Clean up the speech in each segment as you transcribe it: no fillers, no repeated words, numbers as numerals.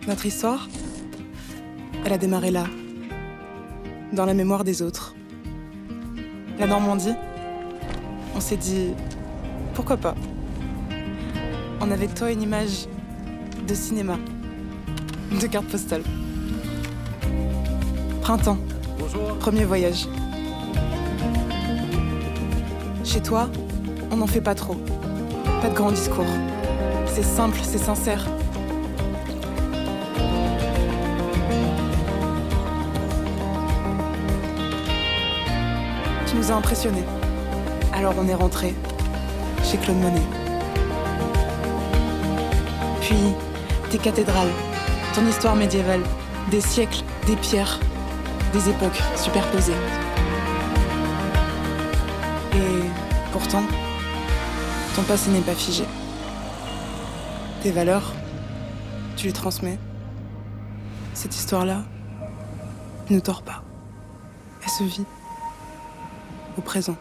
Notre histoire, elle a démarré là, dans la mémoire des autres. La Normandie, on s'est dit, pourquoi pas? On avait de toi une image de cinéma, de carte postale. Printemps, Bonjour. premier voyage. Chez toi, on n'en fait pas trop. Pas de grands discours. C'est simple, c'est sincère. Tu nous as impressionnés. Alors on est rentré chez Claude Monet. Puis, tes cathédrales, ton histoire médiévale, des siècles, des pierres, des époques superposées. Et pourtant, ton passé n'est pas figé. Tes valeurs, tu les transmets. Cette histoire-là ne tord pas. Elle se vit au présent.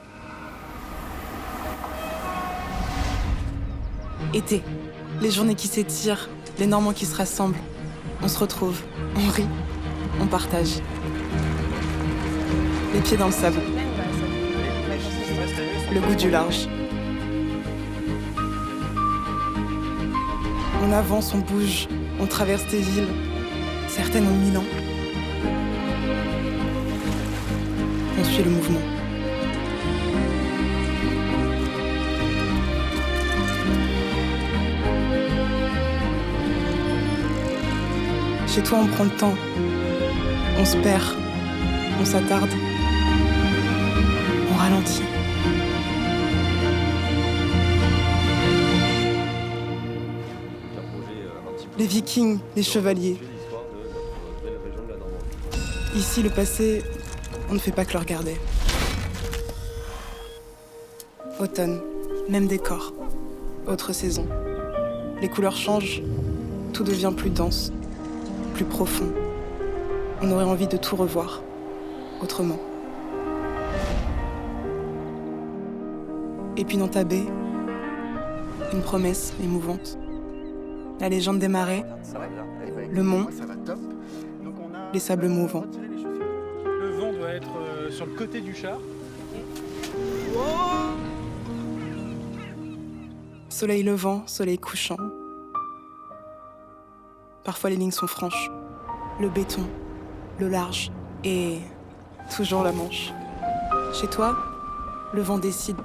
Été, les journées qui s'étirent, les Normands qui se rassemblent. On se retrouve, on rit, on partage. Les pieds dans le sable. Le goût du large. On avance, on bouge, on traverse des villes. Certaines ont 1000 ans. On suit le mouvement. Chez toi, on prend le temps. On se perd. On s'attarde. On ralentit. Les Vikings, les chevaliers. Ici, le passé, on ne fait pas que le regarder. Automne, même décor. Autre saison. Les couleurs changent. Tout devient plus dense, plus profond. On aurait envie de tout revoir, autrement. Et puis dans ta baie, une promesse émouvante. La légende des marais, le mont, les sables mouvants. Le vent doit être sur le côté du char. Soleil levant, soleil couchant. Parfois les lignes sont franches. Le béton, le large et toujours la Manche. Chez toi, le vent décide,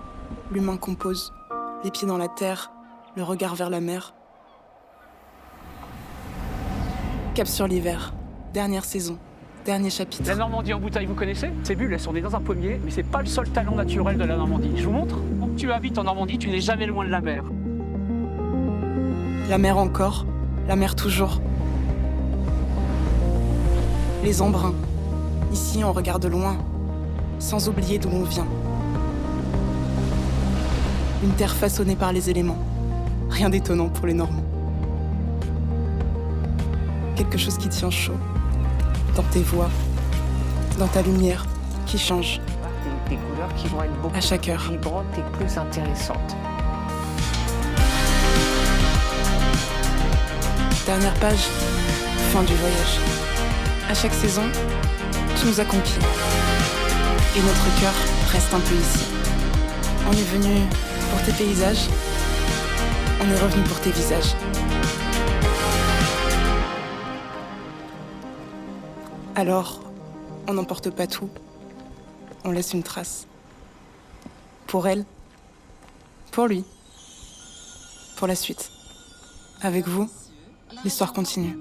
l'humain compose. Les pieds dans la terre, le regard vers la mer. Cap sur l'hiver, dernière saison, dernier chapitre. La Normandie en bouteille, vous connaissez? Ces bulles, elles sont nées dans un pommier, mais c'est pas le seul talent naturel de la Normandie. Je vous montre. Quand tu habites en Normandie, tu n'es jamais loin de la mer. La mer encore, la mer toujours. Les embruns. Ici, on regarde loin, sans oublier d'où l'on vient. Une terre façonnée par les éléments. Rien d'étonnant pour les Normands. Quelque chose qui tient chaud, dans tes voix, dans ta lumière, qui change. Des couleurs qui vont être beaucoup à chaque heure. plus vibrantes et plus intéressantes. Dernière page, fin du voyage. À chaque saison, tu nous as conquis. Et notre cœur reste un peu ici. On est venu pour tes paysages, on est revenu pour tes visages. Alors, on n'emporte pas tout, on laisse une trace. Pour elle, pour lui, pour la suite. Avec vous, l'histoire continue.